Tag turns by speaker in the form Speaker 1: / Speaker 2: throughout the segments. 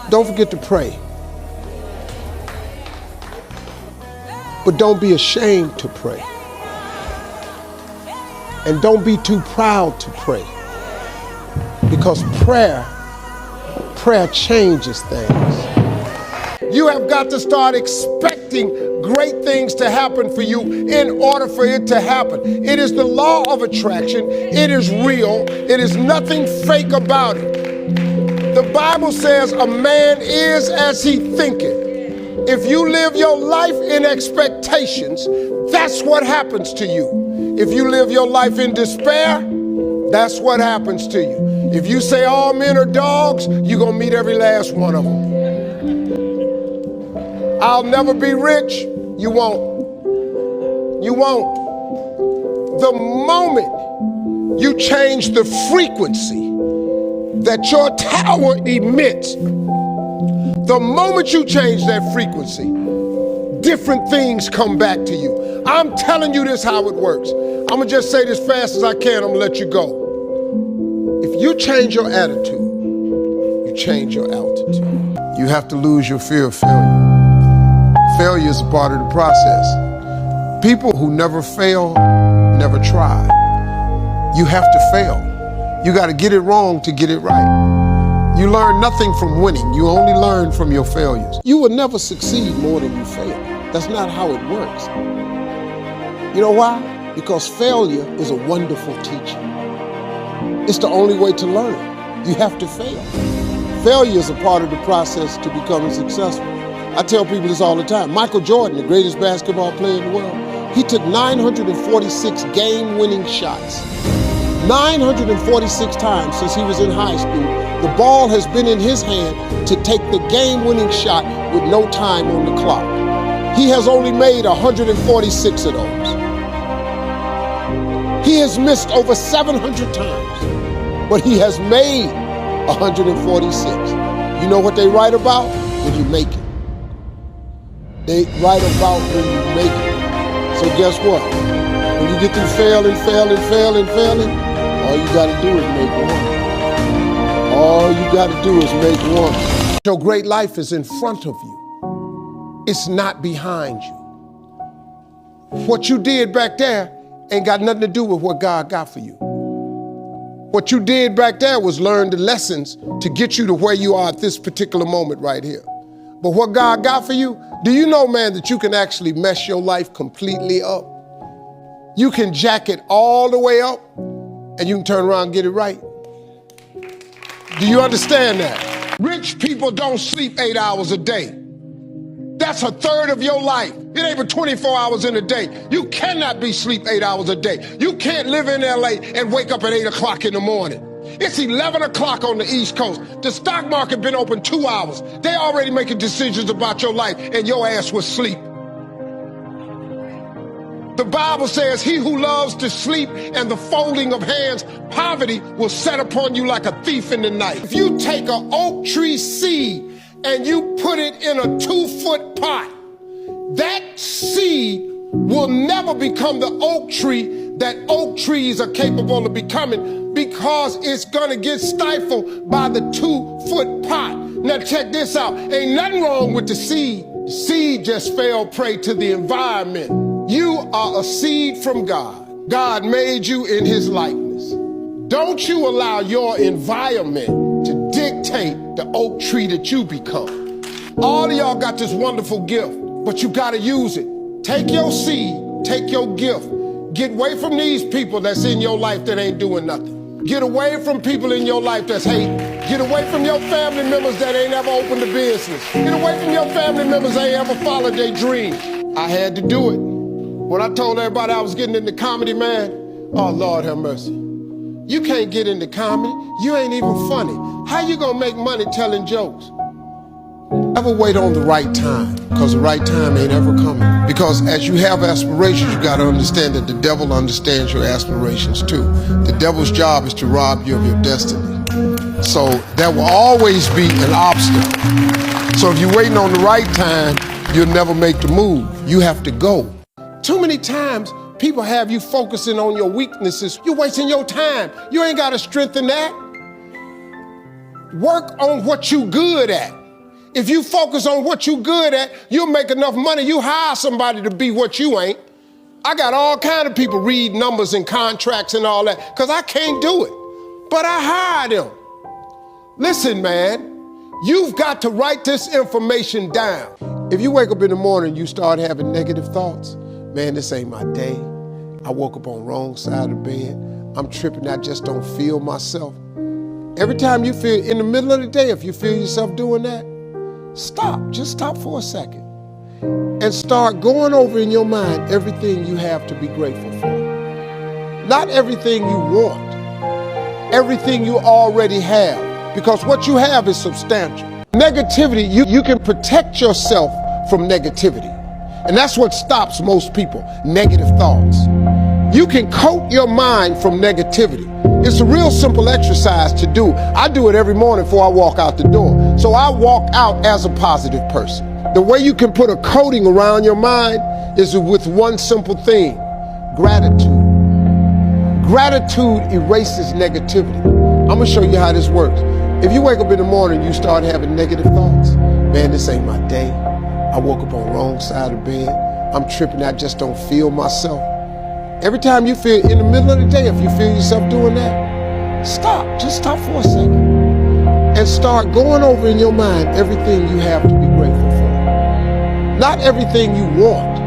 Speaker 1: Don't forget to pray. But don't be ashamed to pray. And don't be too proud to pray. Because prayer changes things. You have got to start expecting great things to happen for you in order for it to happen. It is the law of attraction. It is real. It is nothing fake about it. The Bible says a man is as he thinketh. If you live your life in expectations, that's what happens to you. If you live your life in despair, that's what happens to you. If you say all men are dogs, you're going to meet every last one of them. I'll never be rich. You won't. You won't. The moment you change the frequency that your tower emits, the moment you change that frequency, different things come back to you. I'm telling you this how it works. I'm gonna just say this fast as I can, I'm gonna let you go. If you change your attitude, you change your altitude. You have to lose your fear of failure. Failure is a part of the process. People who never fail, never try. You have to fail. You gotta get it wrong to get it right. You learn nothing from winning. You only learn from your failures. You will never succeed more than you fail. That's not how it works. You know why? Because failure is a wonderful teacher. It's the only way to learn. You have to fail. Failure is a part of the process to becoming successful. I tell people this all the time. Michael Jordan, the greatest basketball player in the world, he took 946 game-winning shots. 946 times since he was in high school, the ball has been in his hand to take the game-winning shot with no time on the clock. He has only made 146 of those. He has missed over 700 times, but he has made 146. You know what they write about? When you make it. They write about when you make it. So guess what? When you get through failing, all you gotta do is make one. All you gotta do is make one. Your great life is in front of you. It's not behind you. What you did back there ain't got nothing to do with what God got for you. What you did back there was learn the lessons to get you to where you are at this particular moment right here. But what God got for you, do you know, man, that you can actually mess your life completely up? You can jack it all the way up and you can turn around and get it right. Do you understand that? Rich people don't sleep 8 hours a day. That's a third of your life. It ain't but 24 hours in a day. You cannot be sleep 8 hours a day. You can't live in LA and wake up at 8 o'clock in the morning. It's 11 o'clock on the East Coast. The stock market been open 2 hours. They already making decisions about your life and your ass was asleep. The Bible says, he who loves to sleep and the folding of hands, poverty will set upon you like a thief in the night. If you take an oak tree seed and you put it in a 2-foot pot, that seed will never become the oak tree that oak trees are capable of becoming, because it's gonna get stifled by the 2-foot pot. Now check this out. Ain't nothing wrong with the seed. The seed just fell prey to the environment. You are a seed from God. God made you in his likeness. Don't you allow your environment to dictate the oak tree that you become. All of y'all got this wonderful gift, but you gotta use it. Take your seed, take your gift. Get away from these people that's in your life that ain't doing nothing. Get away from people in your life that's hating. Get away from your family members that ain't ever opened a business. Get away from your family members that ain't ever followed their dream. I had to do it. When I told everybody I was getting into comedy, man, oh Lord have mercy. You can't get into comedy. You ain't even funny. How you gonna make money telling jokes? Never wait on the right time, because the right time ain't ever coming. Because as you have aspirations, you gotta understand that the devil understands your aspirations too. The devil's job is to rob you of your destiny. So there will always be an obstacle. So if you're waiting on the right time, you'll never make the move. You have to go. Too many times, people have you focusing on your weaknesses. You're wasting your time. You ain't gotta strengthen that. Work on what you good at. If you focus on what you good at, you'll make enough money. You hire somebody to be what you ain't. I got all kind of people read numbers and contracts and all that because I can't do it, but I hire them. Listen, man, you've got to write this information down. If you wake up in the morning, you start having negative thoughts, man, this ain't my day. I woke up on the wrong side of the bed. I'm tripping, I just don't feel myself. Every time you feel, in the middle of the day, if you feel yourself doing that, stop, just stop for a second and start going over in your mind everything you have to be grateful for. Not everything you want, everything you already have, because what you have is substantial. Negativity, you can protect yourself from negativity, and that's what stops most people, negative thoughts. You can coat your mind from negativity. It's a real simple exercise to do. I do it every morning before I walk out the door. So I walk out as a positive person. The way you can put a coating around your mind is with one simple thing: gratitude. Gratitude erases negativity. I'm gonna show you how this works. If you wake up in the morning, you start having negative thoughts, man, this ain't my day. I woke up on the wrong side of the bed. I'm tripping, I just don't feel myself. Every time you feel, in the middle of the day, if you feel yourself doing that, stop, just stop for a second and start going over in your mind everything you have to be grateful for. Not everything you want,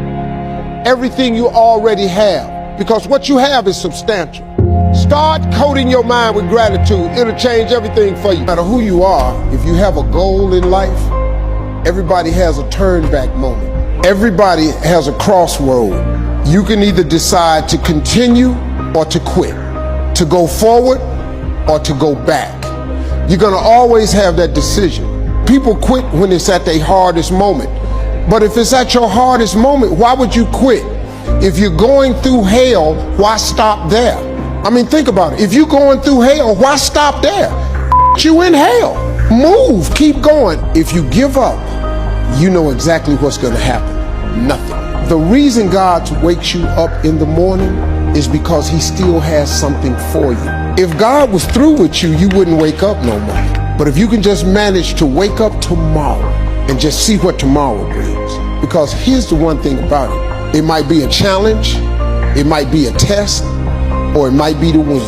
Speaker 1: everything you already have, because what you have is substantial. Start coating your mind with gratitude. It'll change everything for you. No matter who you are, if you have a goal in life, everybody has a turn back moment. Everybody has a crossroad. You can either decide to continue or to quit, to go forward or to go back. You're gonna always have that decision. People quit when it's at their hardest moment. But if it's at your hardest moment, why would you quit? If you're going through hell, why stop there? I mean, think about it. If you're going through hell, why stop there? You in hell. Move, keep going. If you give up, you know exactly what's gonna happen. Nothing. The reason God wakes you up in the morning is because he still has something for you. If God was through with you, you wouldn't wake up no more. But if you can just manage to wake up tomorrow and just see what tomorrow brings, because here's the one thing about it. It might be a challenge, it might be a test, or it might be the win.